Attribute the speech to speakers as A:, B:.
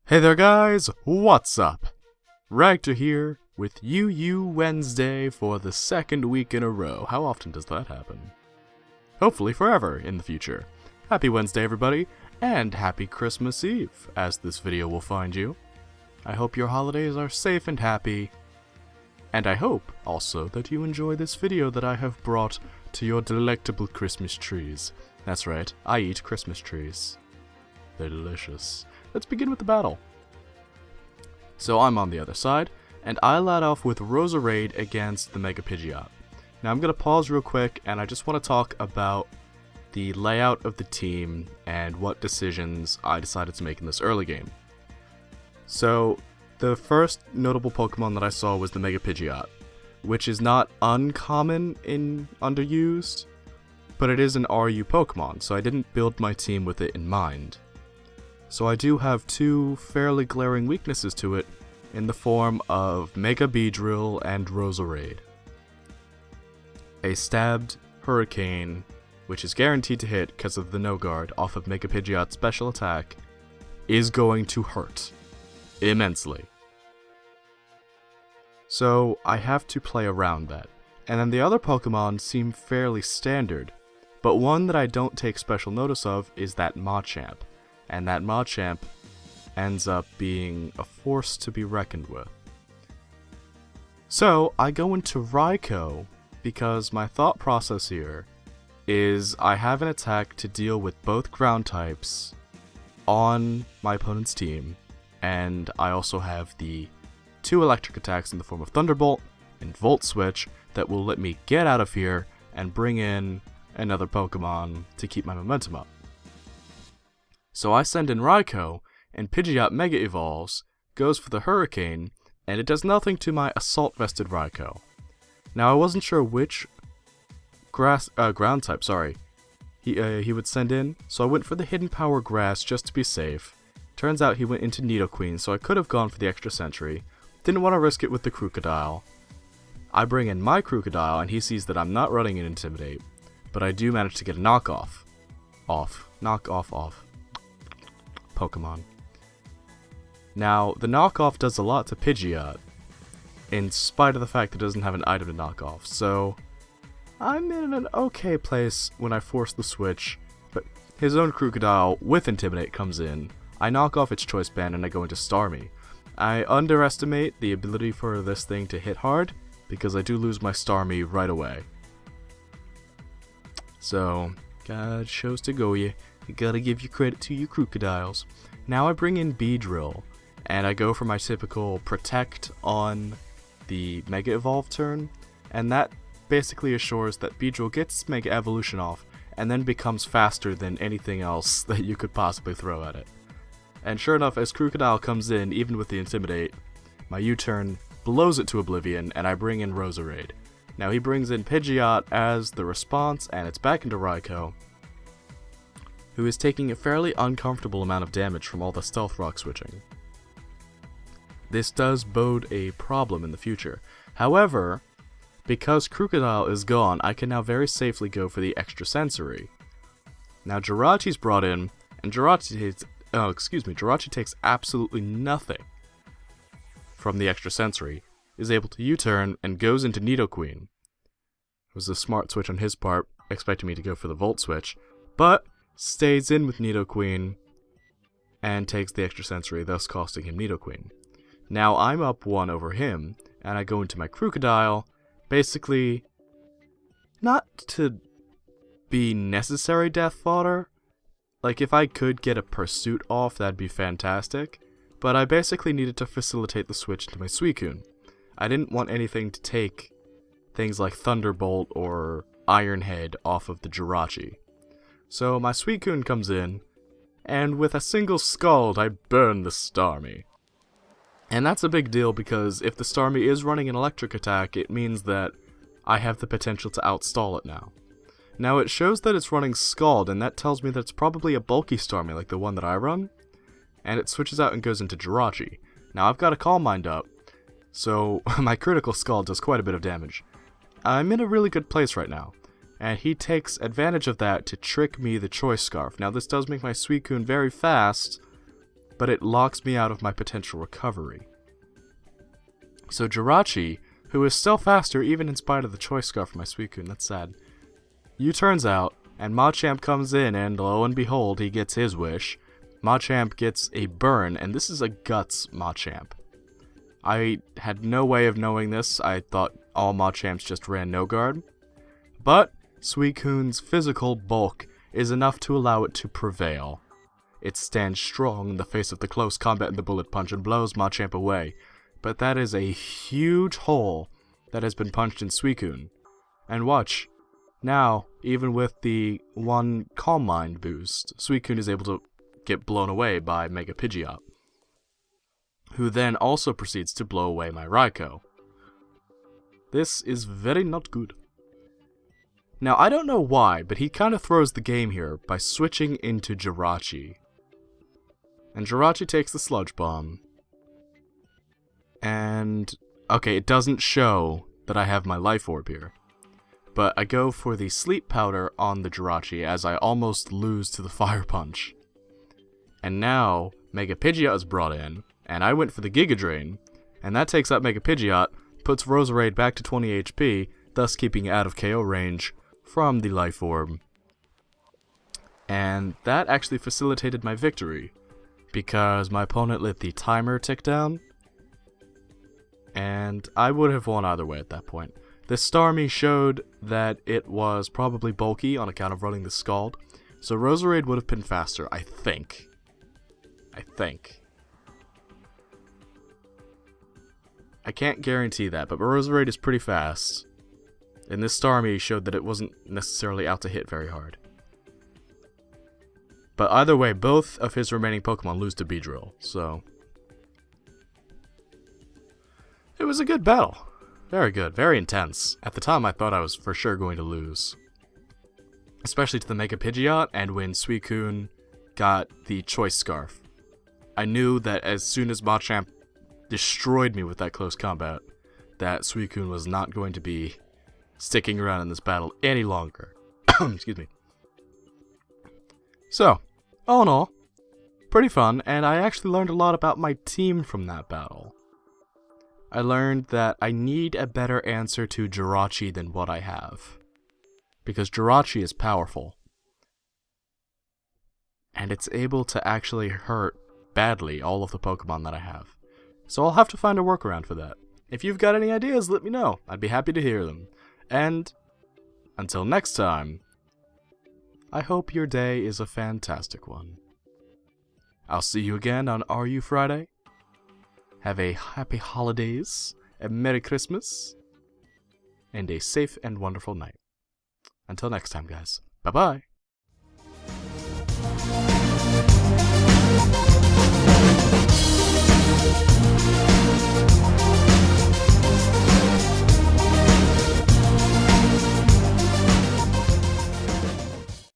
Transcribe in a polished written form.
A: Hey there guys, what's up? Ragtter here with UU Wednesday for the second week in a row. How often does that happen? Hopefully forever in the future. Happy Wednesday everybody, and happy Christmas Eve, as this video will find you. I hope your holidays are safe and happy, and I hope also that you enjoy this video that I have brought to your delectable Christmas trees. That's right, I eat Christmas trees. They're delicious. Let's begin with the battle. So I'm on the other side, and I led off with Roserade against the Mega Pidgeot. Now I'm going to pause real quick, and I just want to talk about the layout of the team and what decisions I decided to make in this early game. So the first notable Pokemon that I saw was the Mega Pidgeot, which is not uncommon in Underused, but it is an RU Pokemon, so I didn't build my team with it in mind. So I do have two fairly glaring weaknesses to it in the form of Mega Beedrill and Roserade. A stabbed Hurricane, which is guaranteed to hit because of the No Guard off of Mega Pidgeot's special attack, is going to hurt immensely. So I have to play around that. And then the other Pokemon seem fairly standard, but one that I don't take special notice of is that Machamp. And that Machamp ends up being a force to be reckoned with. So I go into Raikou because my thought process here is I have an attack to deal with both ground types on my opponent's team, and I also have the two electric attacks in the form of Thunderbolt and Volt Switch that will let me get out of here and bring in another Pokemon to keep my momentum up. So I send in Raikou, and Pidgeot Mega Evolves, goes for the Hurricane, and it does nothing to my Assault Vested Raikou. Now I wasn't sure which ground type, he would send in, so I went for the Hidden Power Grass just to be safe. Turns out he went into Nidoqueen, so I could have gone for the extra sentry. Didn't want to risk it with the Crocodile. I bring in my Crocodile, and he sees that I'm not running an Intimidate, but I do manage to get a knockoff. Off Pokemon. Now, the knockoff does a lot to Pidgeot, in spite of the fact that it doesn't have an item to knock off, so I'm in an okay place when I force the switch, but his own Crocodile with Intimidate comes in, I knock off its Choice Band and I go into Starmie. I underestimate the ability for this thing to hit hard, because I do lose my Starmie right away. So, God chose to go you. You gotta give your credit to your Crocodiles. Now I bring in Beedrill, and I go for my typical Protect on the Mega Evolve turn, and that basically assures that Beedrill gets Mega Evolution off, and then becomes faster than anything else that you could possibly throw at it. And sure enough, as Crocodile comes in, even with the Intimidate, my U-turn blows it to oblivion, and I bring in Roserade. Now he brings in Pidgeot as the response, and it's back into Raikou, who is taking a fairly uncomfortable amount of damage from all the Stealth Rock switching. This does bode a problem in the future. However, because Crocodile is gone, I can now very safely go for the extra sensory. Now Jirachi's brought in, and Jirachi takes absolutely nothing from the extra sensory, is able to U-turn, and goes into Nidoqueen. It was a smart switch on his part, expecting me to go for the Volt Switch, but stays in with Nidoqueen and takes the extra sensory, thus costing him Nidoqueen. Now I'm up 1 over him, and I go into my Crocodile, basically not to be necessary death fodder. Like, if I could get a Pursuit off, that'd be fantastic, but I basically needed to facilitate the switch into my Suicune. I didn't want anything to take things like Thunderbolt or Iron Head off of the Jirachi. So my Suicune comes in, and with a single Scald, I burn the Starmie. And that's a big deal because if the Starmie is running an electric attack, it means that I have the potential to outstall it now. Now it shows that it's running Scald, and that tells me that it's probably a bulky Starmie like the one that I run, and it switches out and goes into Jirachi. Now I've got a Calm Mind up, so my critical Scald does quite a bit of damage. I'm in a really good place right now. And he takes advantage of that to trick me the Choice Scarf. Now this does make my Suicune very fast, but it locks me out of my potential recovery. So Jirachi, who is still faster even in spite of the choice scarf for my Suicune, that's sad, U-turns out, and Machamp comes in, and lo and behold, he gets his wish. Machamp gets a burn, and this is a Guts Machamp. I had no way of knowing this. I thought all Machamps just ran no guard. But Suicune's physical bulk is enough to allow it to prevail. It stands strong in the face of the close combat and the bullet punch and blows Machamp away. But that is a huge hole that has been punched in Suicune. And watch, now, even with the 1 Calm Mind boost, Suicune is able to get blown away by Mega Pidgeot, who then also proceeds to blow away my Raikou. This is very not good. Now, I don't know why, but he kind of throws the game here by switching into Jirachi. And Jirachi takes the Sludge Bomb. And, okay, it doesn't show that I have my Life Orb here. But I go for the Sleep Powder on the Jirachi as I almost lose to the Fire Punch. And now, Mega Pidgeot is brought in, and I went for the Giga Drain, and that takes out Mega Pidgeot, puts Roserade back to 20 HP, thus keeping it out of KO range from the Life Orb. And that actually facilitated my victory, because my opponent let the timer tick down, and I would have won either way at that point. This Starmie showed that it was probably bulky on account of running the Scald, so Roserade would have been faster, I think. I can't guarantee that, but Roserade is pretty fast. And this Starmie showed that it wasn't necessarily out to hit very hard. But either way, both of his remaining Pokemon lose to Beedrill, so... It was a good battle. Very good, very intense. At the time, I thought I was for sure going to lose. Especially to the Mega Pidgeot, and when Suicune got the Choice Scarf. I knew that as soon as Machamp destroyed me with that close combat, that Suicune was not going to be sticking around in this battle any longer. Excuse me. So, all in all, pretty fun, and I actually learned a lot about my team from that battle. I learned that I need a better answer to Jirachi than what I have. Because Jirachi is powerful. And it's able to actually hurt badly all of the Pokemon that I have. So I'll have to find a workaround for that. If you've got any ideas, let me know. I'd be happy to hear them. And until next time, I hope your day is a fantastic one. I'll see you again on Are You Friday? Have a happy holidays, a Merry Christmas, and a safe and wonderful night. Until next time, guys. Bye-bye.